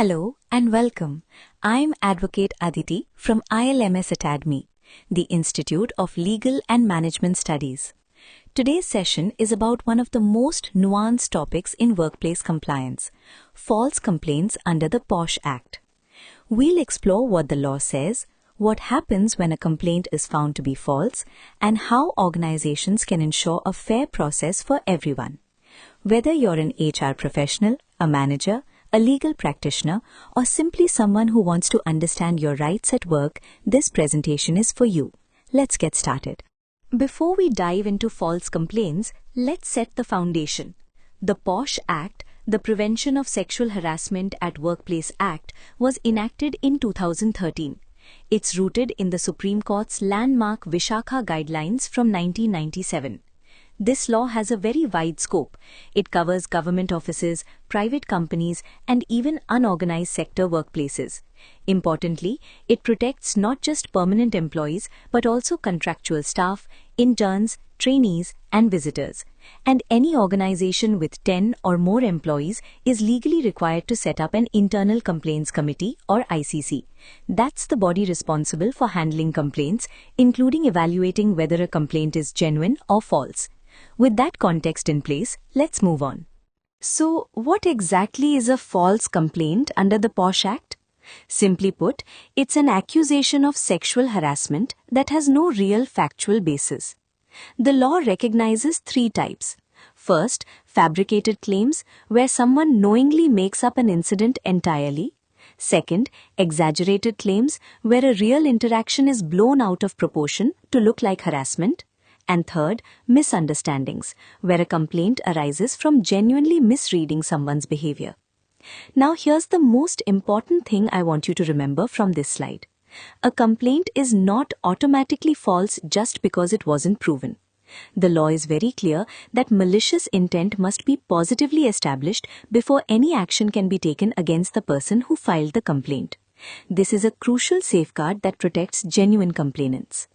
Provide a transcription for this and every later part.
Hello and welcome. I'm Advocate Aditi from ILMS Academy, the Institute of Legal and Management Studies. Today's session is about one of the most nuanced topics in workplace compliance, false complaints under the POSH Act. We'll explore what the law says, what happens when a complaint is found to be false, and how organizations can ensure a fair process for everyone. Whether you're an HR professional, a manager, a legal practitioner, or simply someone who wants to understand your rights at work, this presentation is for you. Let's get started. Before we dive into false complaints, let's set the foundation. The POSH Act, the Prevention of Sexual Harassment at Workplace Act, was enacted in 2013. It's rooted in the Supreme Court's landmark Vishakha Guidelines from 1997. This law has a very wide scope. It covers government offices, private companies, and even unorganized sector workplaces. Importantly, it protects not just permanent employees but also contractual staff, interns, trainees, and visitors. And any organization with 10 or more employees is legally required to set up an Internal Complaints Committee or ICC. That's the body responsible for handling complaints, including evaluating whether a complaint is genuine or false. With that context in place, let's move on. So, what exactly is a false complaint under the POSH Act? Simply put, it's an accusation of sexual harassment that has no real factual basis. The law recognizes three types. First, fabricated claims, where someone knowingly makes up an incident entirely. Second, exaggerated claims, where a real interaction is blown out of proportion to look like harassment. And third, misunderstandings, where a complaint arises from genuinely misreading someone's behavior. Now here's the most important thing I want you to remember from this slide. A complaint is not automatically false just because it wasn't proven. The law is very clear that malicious intent must be positively established before any action can be taken against the person who filed the complaint. This is a crucial safeguard that protects genuine complainants.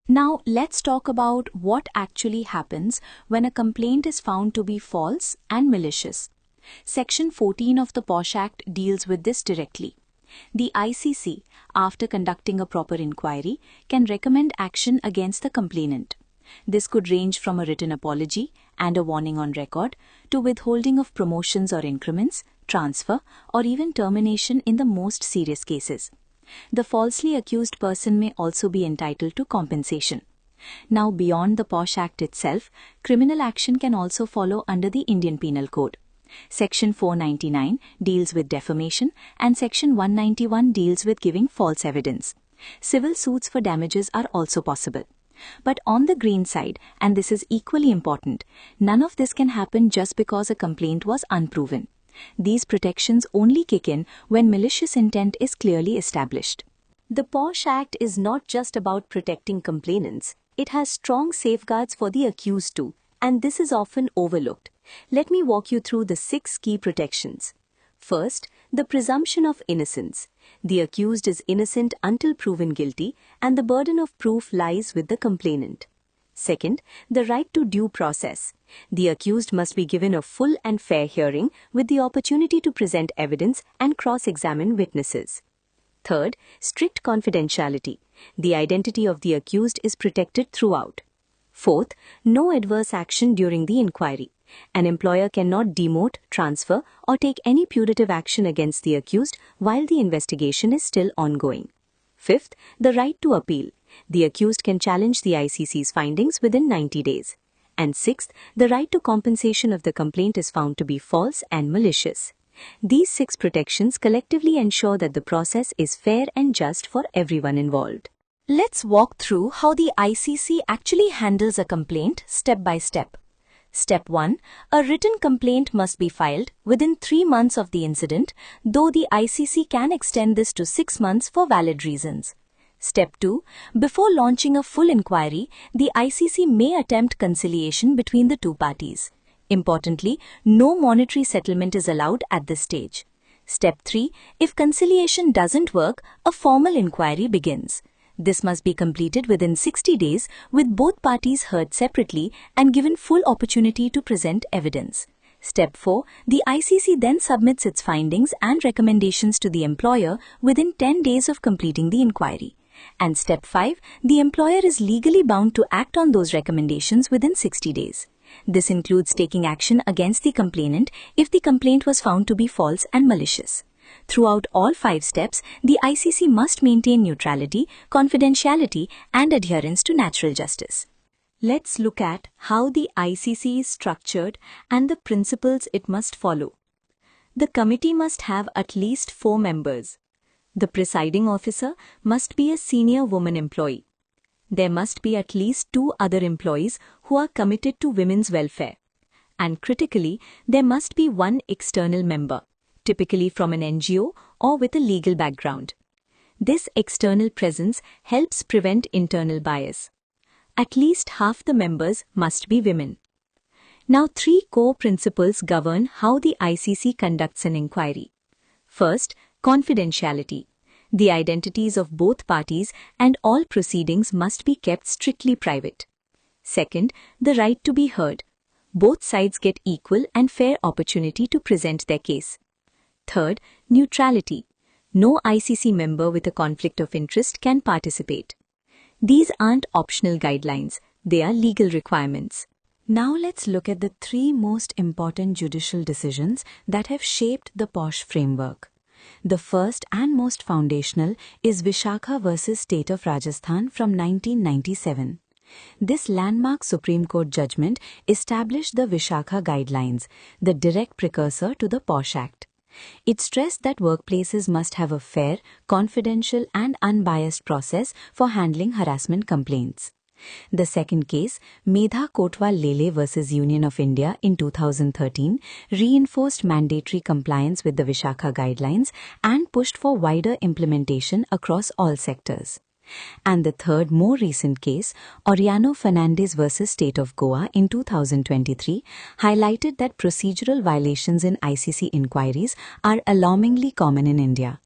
Now, let's talk about what actually happens when a complaint is found to be false and malicious. Section 14 of the POSH Act deals with this directly. The ICC, after conducting a proper inquiry, can recommend action against the complainant. This could range from a written apology and a warning on record to withholding of promotions or increments, transfer, or even termination in the most serious cases. The falsely accused person may also be entitled to compensation. Now, beyond the POSH Act itself, criminal action can also follow under the Indian Penal Code. Section 499 deals with defamation and Section 191 deals with giving false evidence. Civil suits for damages are also possible. But on the green side, and this is equally important, none of this can happen just because a complaint was unproven. These protections only kick in when malicious intent is clearly established. The POSH Act is not just about protecting complainants. It has strong safeguards for the accused too, and this is often overlooked. Let me walk you through the 6 key protections. First, the presumption of innocence. The accused is innocent until proven guilty, and the burden of proof lies with the complainant. Second, the right to due process. The accused must be given a full and fair hearing with the opportunity to present evidence and cross-examine witnesses. Third, strict confidentiality. The identity of the accused is protected throughout. Fourth, no adverse action during the inquiry. An employer cannot demote, transfer, or take any punitive action against the accused while the investigation is still ongoing. Fifth, the right to appeal. The accused can challenge the ICC's findings within 90 days. And sixth, the right to compensation if the complaint is found to be false and malicious. These 6 protections collectively ensure that the process is fair and just for everyone involved. Let's walk through how the ICC actually handles a complaint step by step. Step 1. A written complaint must be filed within 3 months of the incident, though the ICC can extend this to 6 months for valid reasons. Step 2. Before launching a full inquiry, the ICC may attempt conciliation between the two parties. Importantly, no monetary settlement is allowed at this stage. Step 3. If conciliation doesn't work, a formal inquiry begins. This must be completed within 60 days with both parties heard separately and given full opportunity to present evidence. Step 4. The ICC then submits its findings and recommendations to the employer within 10 days of completing the inquiry. And Step 5. The employer is legally bound to act on those recommendations within 60 days. This includes taking action against the complainant if the complaint was found to be false and malicious. Throughout all 5 steps, the ICC must maintain neutrality, confidentiality, and adherence to natural justice. Let's look at how the ICC is structured and the principles it must follow. The committee must have at least 4 members. The presiding officer must be a senior woman employee. There must be at least 2 other employees who are committed to women's welfare. And critically, there must be 1 external member, typically from an NGO or with a legal background. This external presence helps prevent internal bias. At least half the members must be women. Now 3 core principles govern how the ICC conducts an inquiry. First, confidentiality. The identities of both parties and all proceedings must be kept strictly private. Second, the right to be heard. Both sides get equal and fair opportunity to present their case. Third, neutrality. No ICC member with a conflict of interest can participate. These aren't optional guidelines, they are legal requirements. Now let's look at the 3 most important judicial decisions that have shaped the POSH framework. The first and most foundational is Vishakha v. State of Rajasthan from 1997. This landmark Supreme Court judgment established the Vishakha Guidelines, the direct precursor to the POSH Act. It stressed that workplaces must have a fair, confidential and unbiased process for handling harassment complaints. The second case, Medha Kotwal Lele v. Union of India in 2013, reinforced mandatory compliance with the Vishakha Guidelines and pushed for wider implementation across all sectors. And the third, more recent case, Oriano Fernandez v. State of Goa in 2023, highlighted that procedural violations in ICC inquiries are alarmingly common in India.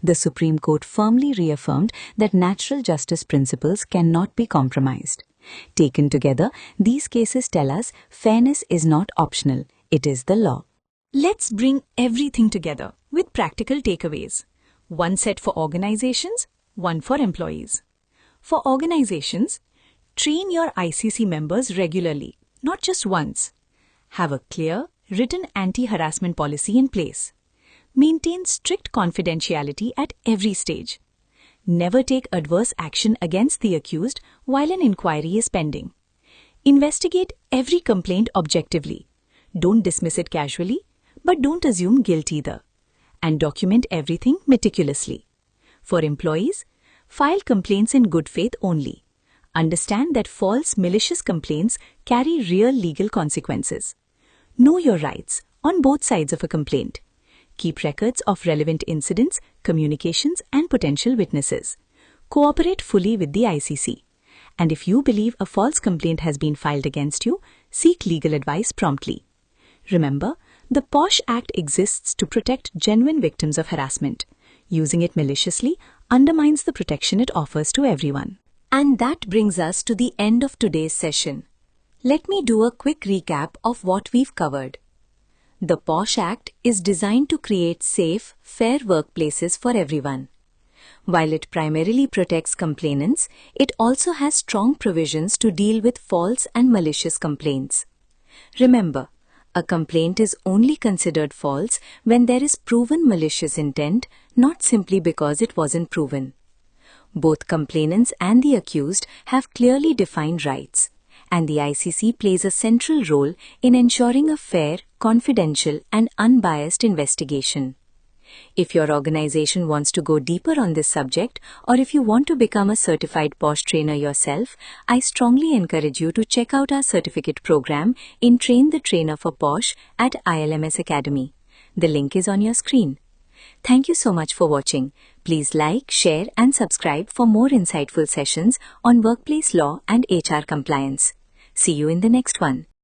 The Supreme Court firmly reaffirmed that natural justice principles cannot be compromised. Taken together, these cases tell us fairness is not optional, it is the law. Let's bring everything together with practical takeaways. 1 set for organizations, 1 for employees. For organizations, train your ICC members regularly, not just once. Have a clear, written anti-harassment policy in place. Maintain strict confidentiality at every stage. Never take adverse action against the accused while an inquiry is pending. Investigate every complaint objectively. Don't dismiss it casually, but don't assume guilt either. And document everything meticulously. For employees, file complaints in good faith only. Understand that false, malicious complaints carry real legal consequences. Know your rights on both sides of a complaint. Keep records of relevant incidents, communications, and potential witnesses. Cooperate fully with the ICC. And if you believe a false complaint has been filed against you, seek legal advice promptly. Remember, the POSH Act exists to protect genuine victims of harassment. Using it maliciously undermines the protection it offers to everyone. And that brings us to the end of today's session. Let me do a quick recap of what we've covered. The POSH Act is designed to create safe, fair workplaces for everyone. While it primarily protects complainants, it also has strong provisions to deal with false and malicious complaints. Remember, a complaint is only considered false when there is proven malicious intent, not simply because it wasn't proven. Both complainants and the accused have clearly defined rights, and the ICC plays a central role in ensuring a fair, confidential, and unbiased investigation. If your organization wants to go deeper on this subject, or if you want to become a certified POSH trainer yourself, I strongly encourage you to check out our certificate program in Train the Trainer for POSH at ILMS Academy. The link is on your screen. Thank you so much for watching. Please like, share, and subscribe for more insightful sessions on workplace law and HR compliance. See you in the next one.